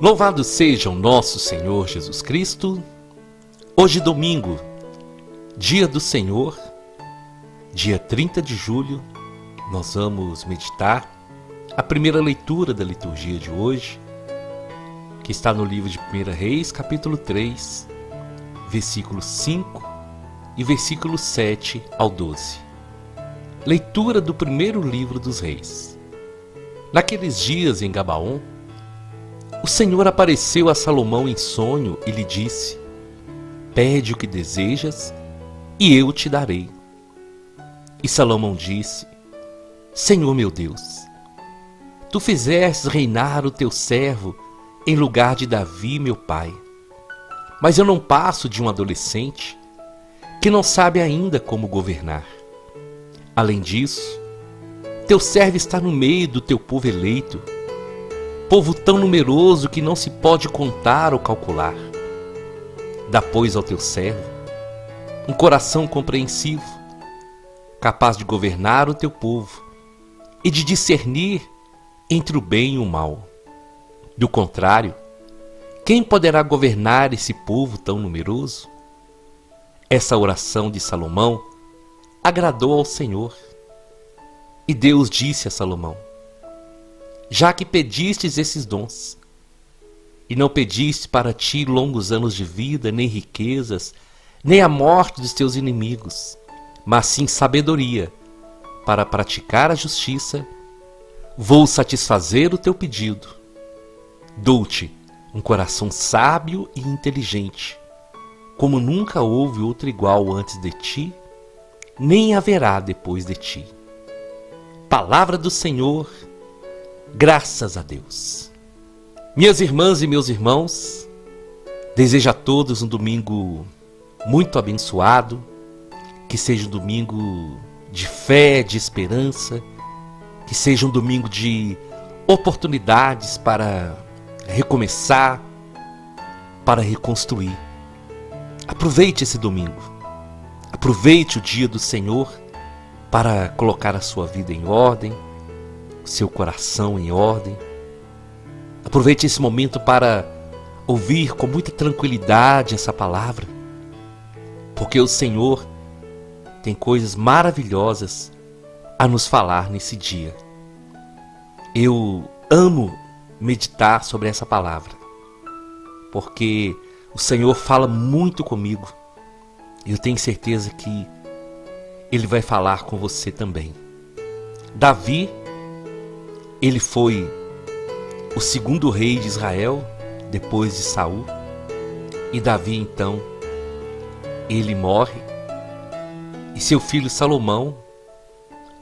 Louvado seja o nosso Senhor Jesus Cristo. Hoje domingo, dia do Senhor, dia 30 de julho, nós vamos meditar a primeira leitura da liturgia de hoje, que está no livro de 1 Reis, capítulo 3, versículo 5 e versículo 7 ao 12. Leitura do primeiro livro dos Reis. Naqueles dias em Gabaon, o Senhor apareceu a Salomão em sonho e lhe disse: Pede o que desejas e eu te darei. E Salomão disse: Senhor meu Deus, tu fizeste reinar o teu servo em lugar de Davi, meu pai. Mas eu não passo de um adolescente que não sabe ainda como governar. Além disso, teu servo está no meio do teu povo eleito, povo tão numeroso que não se pode contar ou calcular. Dá, pois, ao teu servo um coração compreensivo, capaz de governar o teu povo e de discernir entre o bem e o mal. Do contrário, quem poderá governar esse povo tão numeroso? Essa oração de Salomão agradou ao Senhor. E Deus disse a Salomão: Já que pedistes esses dons, e não pediste para ti longos anos de vida, nem riquezas, nem a morte dos teus inimigos, mas sim sabedoria para praticar a justiça, vou satisfazer o teu pedido. Dou-te um coração sábio e inteligente, como nunca houve outro igual antes de ti, nem haverá depois de ti. Palavra do Senhor. Graças a Deus. Minhas irmãs e meus irmãos, desejo a todos um domingo muito abençoado, que seja um domingo de fé, de esperança, que seja um domingo de oportunidades para recomeçar, para reconstruir. Aproveite esse domingo, aproveite o dia do Senhor para colocar a sua vida em ordem, seu coração em ordem. Aproveite esse momento para ouvir com muita tranquilidade essa palavra, porque o Senhor tem coisas maravilhosas a nos falar nesse dia. Eu amo meditar sobre essa palavra, porque o Senhor fala muito comigo e eu tenho certeza que Ele vai falar com você também. Davi, ele foi o segundo rei de Israel, depois de Saul. E Davi, então, ele morre. E seu filho Salomão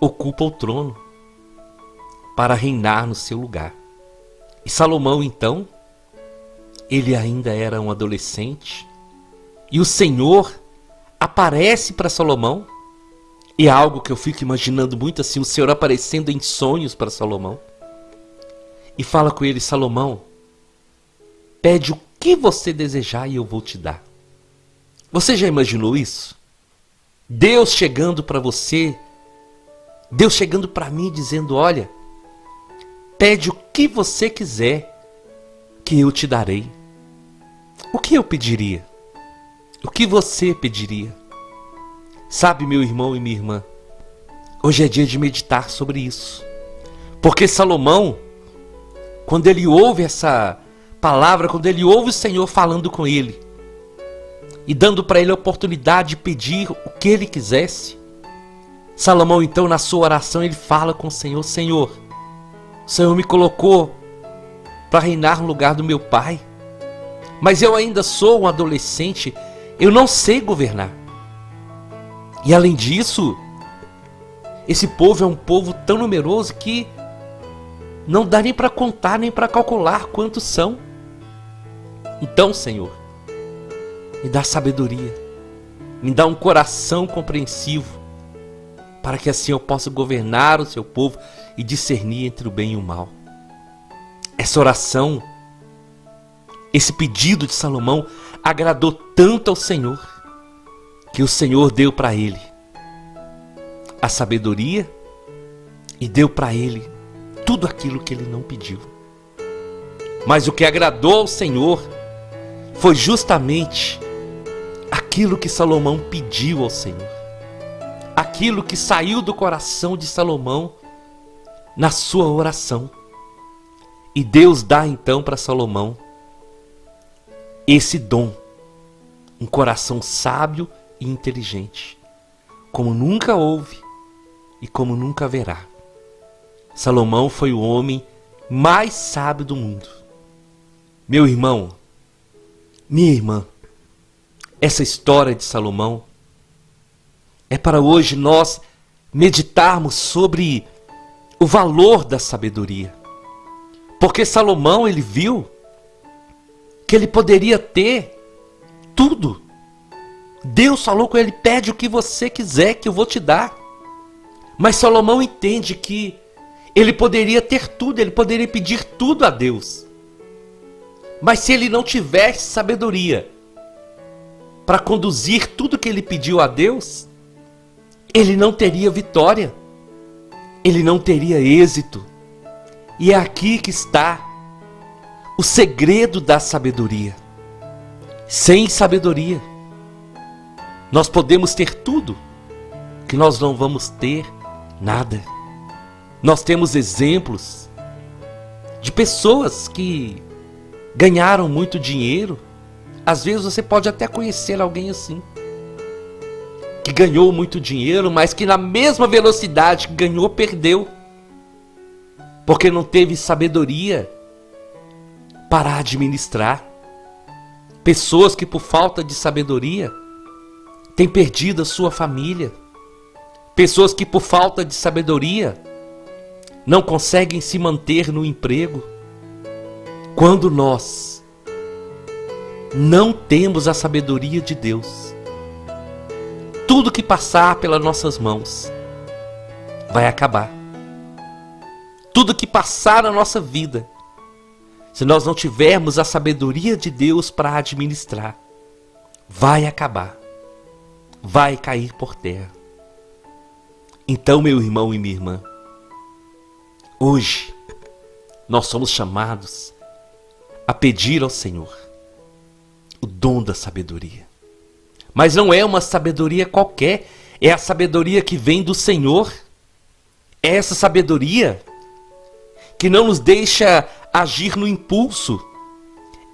ocupa o trono para reinar no seu lugar. E Salomão, então, ele ainda era um adolescente. E o Senhor aparece para Salomão. E é algo que eu fico imaginando muito assim, o Senhor aparecendo em sonhos para Salomão. E fala com ele: Salomão, pede o que você desejar e eu vou te dar. Você já imaginou isso? Deus chegando para você, Deus chegando para mim dizendo: olha, pede o que você quiser que eu te darei. O que eu pediria? O que você pediria? Sabe, meu irmão e minha irmã, hoje é dia de meditar sobre isso. Porque Salomão, quando ele ouve essa palavra, quando ele ouve o Senhor falando com ele e dando para ele a oportunidade de pedir o que ele quisesse, Salomão, então, na sua oração, ele fala com o Senhor: Senhor, o Senhor me colocou para reinar no lugar do meu pai, mas eu ainda sou um adolescente, eu não sei governar. E além disso, esse povo é um povo tão numeroso que não dá nem para contar, nem para calcular quantos são. Então, Senhor, me dá sabedoria, me dá um coração compreensivo, para que assim eu possa governar o seu povo e discernir entre o bem e o mal. Essa oração, esse pedido de Salomão agradou tanto ao Senhor, que o Senhor deu para ele a sabedoria e deu para ele tudo aquilo que ele não pediu. Mas o que agradou ao Senhor foi justamente aquilo que Salomão pediu ao Senhor. Aquilo que saiu do coração de Salomão na sua oração. E Deus dá então para Salomão esse dom, um coração sábio e inteligente, como nunca houve e como nunca haverá. Salomão foi o homem mais sábio do mundo. Meu irmão, minha irmã, essa história de Salomão é para hoje nós meditarmos sobre o valor da sabedoria. Porque Salomão, ele viu que ele poderia ter tudo. Deus falou com ele: pede o que você quiser que eu vou te dar. Mas Salomão entende que ele poderia ter tudo, ele poderia pedir tudo a Deus. Mas se ele não tivesse sabedoria para conduzir tudo que ele pediu a Deus, ele não teria vitória, ele não teria êxito. E é aqui que está o segredo da sabedoria. Sem sabedoria, nós podemos ter tudo, que nós não vamos ter nada. Nós temos exemplos de pessoas que ganharam muito dinheiro. Às vezes você pode até conhecer alguém assim, que ganhou muito dinheiro, mas que na mesma velocidade que ganhou, perdeu. Porque não teve sabedoria para administrar. Pessoas que por falta de sabedoria têm perdido a sua família. Pessoas que por falta de sabedoria não conseguem se manter no emprego. Quando nós não temos a sabedoria de Deus, tudo que passar pelas nossas mãos vai acabar. Tudo que passar na nossa vida, se nós não tivermos a sabedoria de Deus para administrar, vai acabar, vai cair por terra. Então, meu irmão e minha irmã, hoje nós somos chamados a pedir ao Senhor o dom da sabedoria. Mas não é uma sabedoria qualquer, é a sabedoria que vem do Senhor. É essa sabedoria que não nos deixa agir no impulso.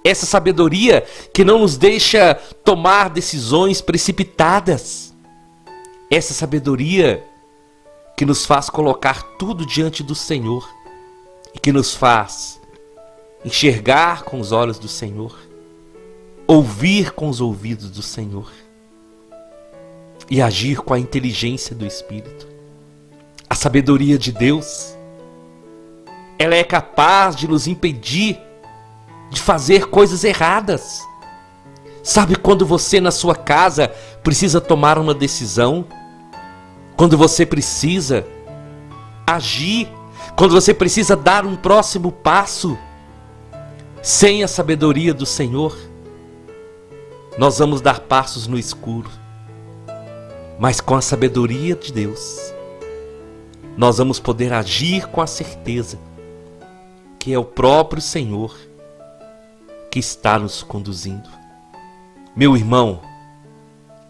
Essa sabedoria que não nos deixa tomar decisões precipitadas. Essa sabedoria que nos faz colocar tudo diante do Senhor e que nos faz enxergar com os olhos do Senhor, ouvir com os ouvidos do Senhor e agir com a inteligência do Espírito. A sabedoria de Deus, ela é capaz de nos impedir de fazer coisas erradas. Sabe quando você na sua casa precisa tomar uma decisão? Quando você precisa agir? Quando você precisa dar um próximo passo? Sem a sabedoria do Senhor, nós vamos dar passos no escuro. Mas com a sabedoria de Deus, nós vamos poder agir com a certeza que é o próprio Senhor que está nos conduzindo. Meu irmão,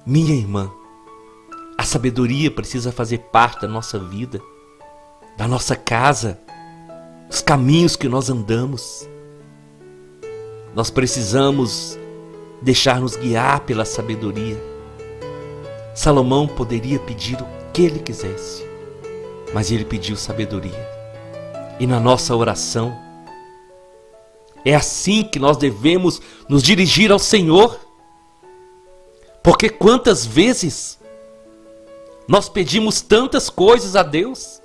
minha irmã, a sabedoria precisa fazer parte da nossa vida, da nossa casa, dos caminhos que nós andamos. Nós precisamos deixar-nos guiar pela sabedoria. Salomão poderia pedir o que ele quisesse, mas ele pediu sabedoria. E na nossa oração, é assim que nós devemos nos dirigir ao Senhor. Porque quantas vezes nós pedimos tantas coisas a Deus,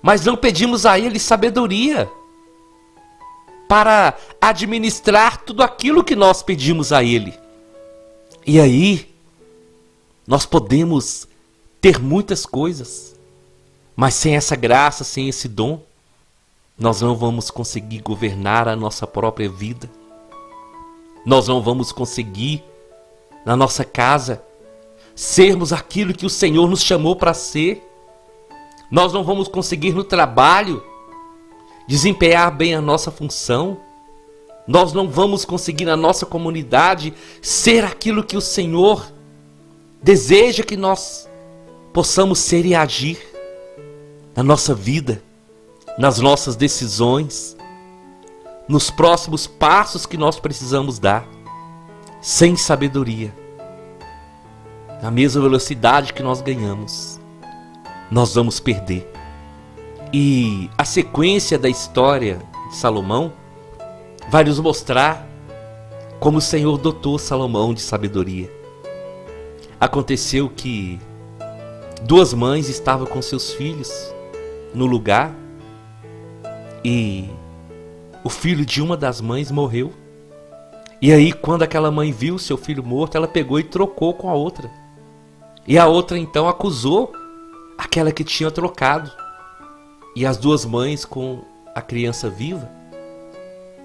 mas não pedimos a Ele sabedoria para administrar tudo aquilo que nós pedimos a Ele. E aí, nós podemos ter muitas coisas, mas sem essa graça, sem esse dom, nós não vamos conseguir governar a nossa própria vida. Nós não vamos conseguir, na nossa casa, sermos aquilo que o Senhor nos chamou para ser. Nós não vamos conseguir no trabalho desempenhar bem a nossa função. Nós não vamos conseguir na nossa comunidade ser aquilo que o Senhor deseja que nós possamos ser e agir na nossa vida, nas nossas decisões, nos próximos passos que nós precisamos dar, sem sabedoria. Na mesma velocidade que nós ganhamos, nós vamos perder. E a sequência da história de Salomão vai nos mostrar como o Senhor dotou Salomão de sabedoria. Aconteceu que duas mães estavam com seus filhos no lugar e o filho de uma das mães morreu. E aí, quando aquela mãe viu seu filho morto, ela pegou e trocou com a outra. E a outra então acusou aquela que tinha trocado. E as duas mães, com a criança viva,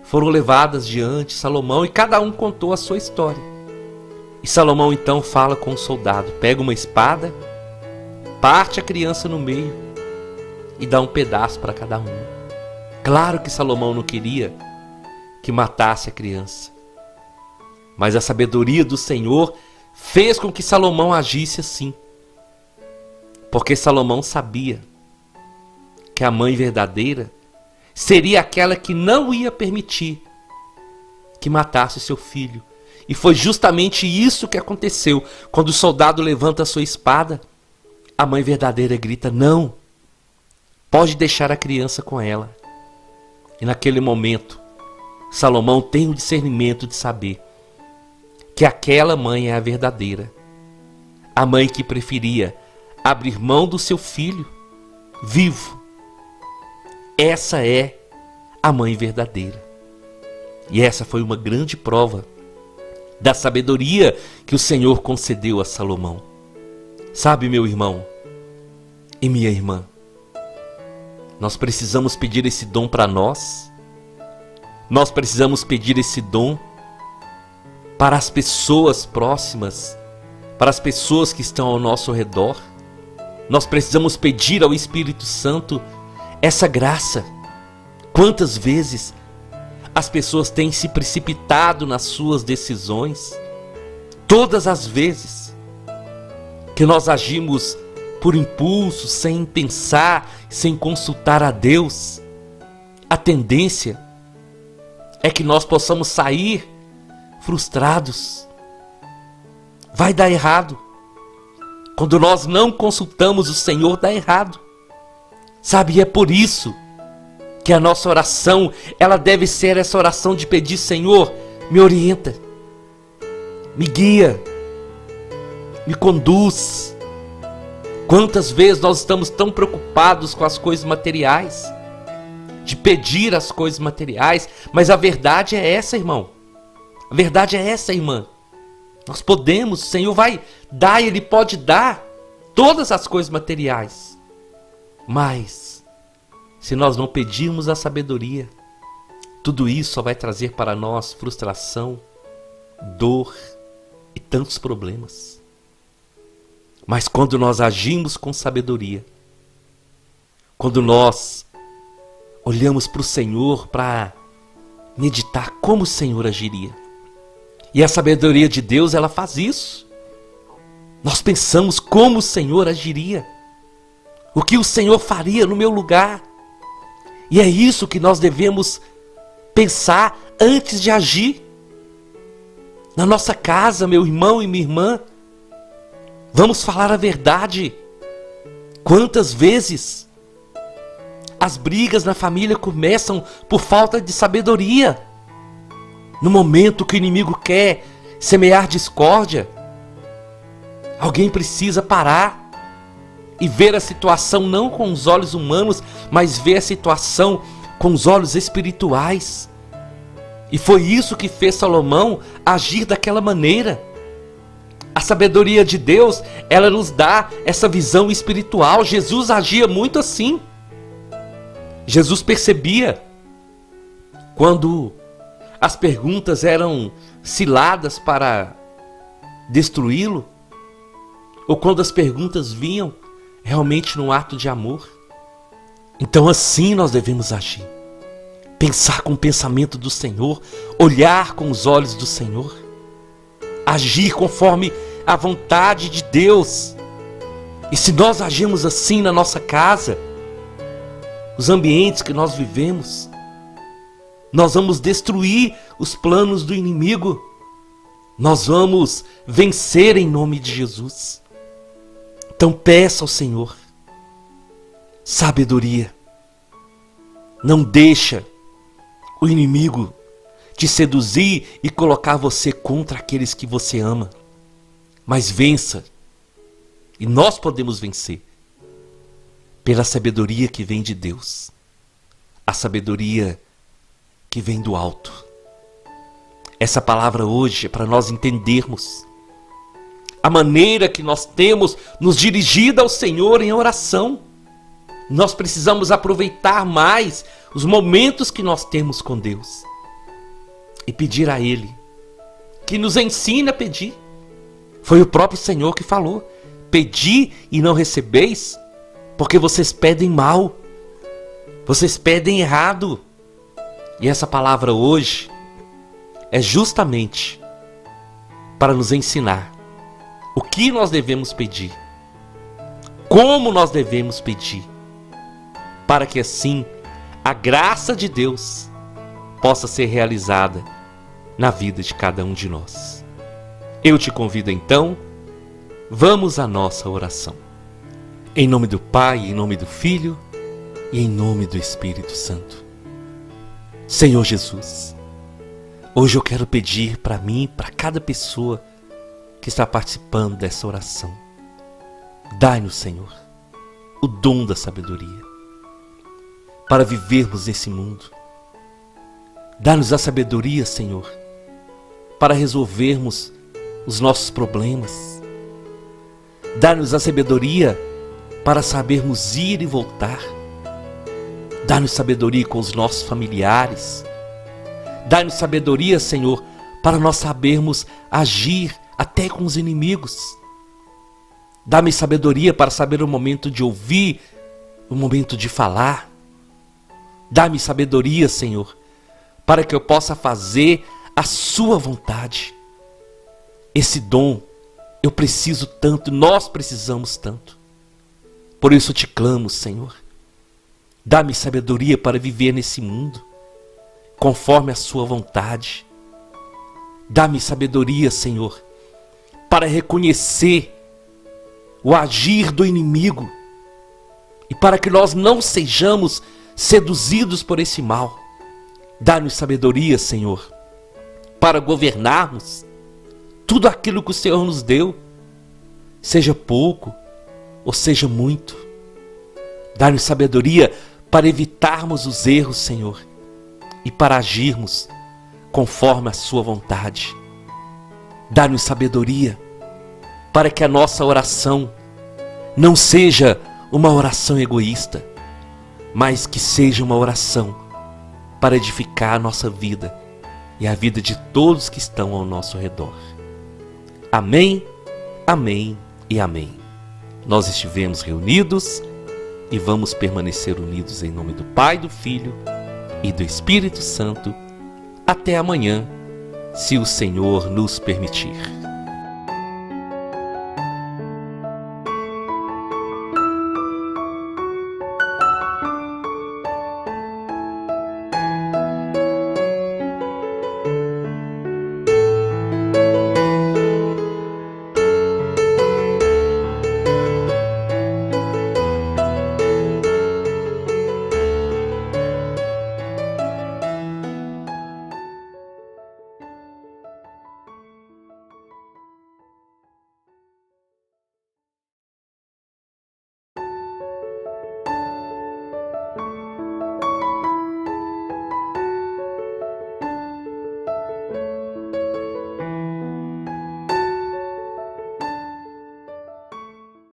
foram levadas diante de Salomão e cada um contou a sua história. E Salomão então fala com o soldado, pega uma espada, parte a criança no meio e dá um pedaço para cada um. Claro que Salomão não queria que matasse a criança, mas a sabedoria do Senhor fez com que Salomão agisse assim, porque Salomão sabia que a mãe verdadeira seria aquela que não ia permitir que matasse seu filho. E foi justamente isso que aconteceu. Quando o soldado levanta a sua espada, a mãe verdadeira grita: não, pode deixar a criança com ela. E naquele momento, Salomão tem o discernimento de saber que aquela mãe é a verdadeira. A mãe que preferia abrir mão do seu filho vivo. Essa é a mãe verdadeira. E essa foi uma grande prova da sabedoria que o Senhor concedeu a Salomão. Sabe, meu irmão e minha irmã, nós precisamos pedir esse dom para nós. Nós precisamos pedir esse dom para as pessoas próximas, para as pessoas que estão ao nosso redor. Nós precisamos pedir ao Espírito Santo essa graça. Quantas vezes as pessoas têm se precipitado nas suas decisões? Todas as vezes que nós agimos por impulso, sem pensar, sem consultar a Deus, a tendência é que nós possamos sair frustrados. Vai dar errado. Quando nós não consultamos o Senhor, dá errado. Sabe, e é por isso que a nossa oração, ela deve ser essa oração de pedir: Senhor, me orienta, me guia, me conduz. Quantas vezes nós estamos tão preocupados com as coisas materiais, de pedir as coisas materiais, mas a verdade é essa, irmão. A verdade é essa, irmã. Nós podemos, o Senhor vai dar, Ele pode dar todas as coisas materiais. Mas, se nós não pedirmos a sabedoria, tudo isso só vai trazer para nós frustração, dor e tantos problemas. Mas quando nós agimos com sabedoria, quando nós olhamos para o Senhor para meditar como o Senhor agiria, e a sabedoria de Deus, ela faz isso. Nós pensamos como o Senhor agiria, o que o Senhor faria no meu lugar. E é isso que nós devemos pensar antes de agir. Na nossa casa, meu irmão e minha irmã, vamos falar a verdade. Quantas vezes as brigas na família começam por falta de sabedoria? No momento que o inimigo quer semear discórdia, alguém precisa parar e ver a situação não com os olhos humanos, mas ver a situação com os olhos espirituais. E foi isso que fez Salomão agir daquela maneira. A sabedoria de Deus, ela nos dá essa visão espiritual. Jesus agia muito assim. Jesus percebia quando as perguntas eram ciladas para destruí-lo, ou quando as perguntas vinham realmente num ato de amor. Então assim nós devemos agir. pensar com o pensamento do Senhor, olhar com os olhos do Senhor, agir conforme a vontade de Deus. E se nós agirmos assim na nossa casa, os ambientes que nós vivemos, nós vamos destruir os planos do inimigo. Nós vamos vencer em nome de Jesus. Então peça ao Senhor sabedoria. Não deixa o inimigo te seduzir e colocar você contra aqueles que você ama. Mas vença. E nós podemos vencer pela sabedoria que vem de Deus. A sabedoria que vem do alto. Essa palavra hoje é para nós entendermos a maneira que nós temos nos dirigido ao Senhor em oração. Nós precisamos aproveitar mais os momentos que nós temos com Deus e pedir a Ele que nos ensine a pedir. Foi o próprio Senhor que falou: pedi e não recebeis, porque vocês pedem mal, vocês pedem errado. E essa palavra hoje é justamente para nos ensinar o que nós devemos pedir, como nós devemos pedir, para que assim a graça de Deus possa ser realizada na vida de cada um de nós. Eu te convido então, vamos à nossa oração. Em nome do Pai, em nome do Filho e em nome do Espírito Santo. Senhor Jesus, hoje eu quero pedir para mim, para cada pessoa que está participando dessa oração. Dai-nos, Senhor, o dom da sabedoria para vivermos nesse mundo. Dá-nos a sabedoria, Senhor, para resolvermos os nossos problemas. Dá-nos a sabedoria para sabermos ir e voltar. Dá-nos sabedoria com os nossos familiares. Dá-nos sabedoria, Senhor, para nós sabermos agir até com os inimigos. Dá-me sabedoria para saber o momento de ouvir, o momento de falar. Dá-me sabedoria, Senhor, para que eu possa fazer a sua vontade. Esse dom eu preciso tanto, nós precisamos tanto. Por isso eu te clamo, Senhor. Dá-me sabedoria para viver nesse mundo conforme a sua vontade. Dá-me sabedoria, Senhor, para reconhecer o agir do inimigo e para que nós não sejamos seduzidos por esse mal. Dá-nos sabedoria, Senhor, para governarmos tudo aquilo que o Senhor nos deu, seja pouco ou seja muito. Dá-nos sabedoria para evitarmos os erros, Senhor, e para agirmos conforme a sua vontade. Dá-nos sabedoria para que a nossa oração não seja uma oração egoísta, mas que seja uma oração para edificar a nossa vida e a vida de todos que estão ao nosso redor. Amém, amém e amém. Nós estivemos reunidos e vamos permanecer unidos em nome do Pai, do Filho e do Espírito Santo até amanhã, se o Senhor nos permitir.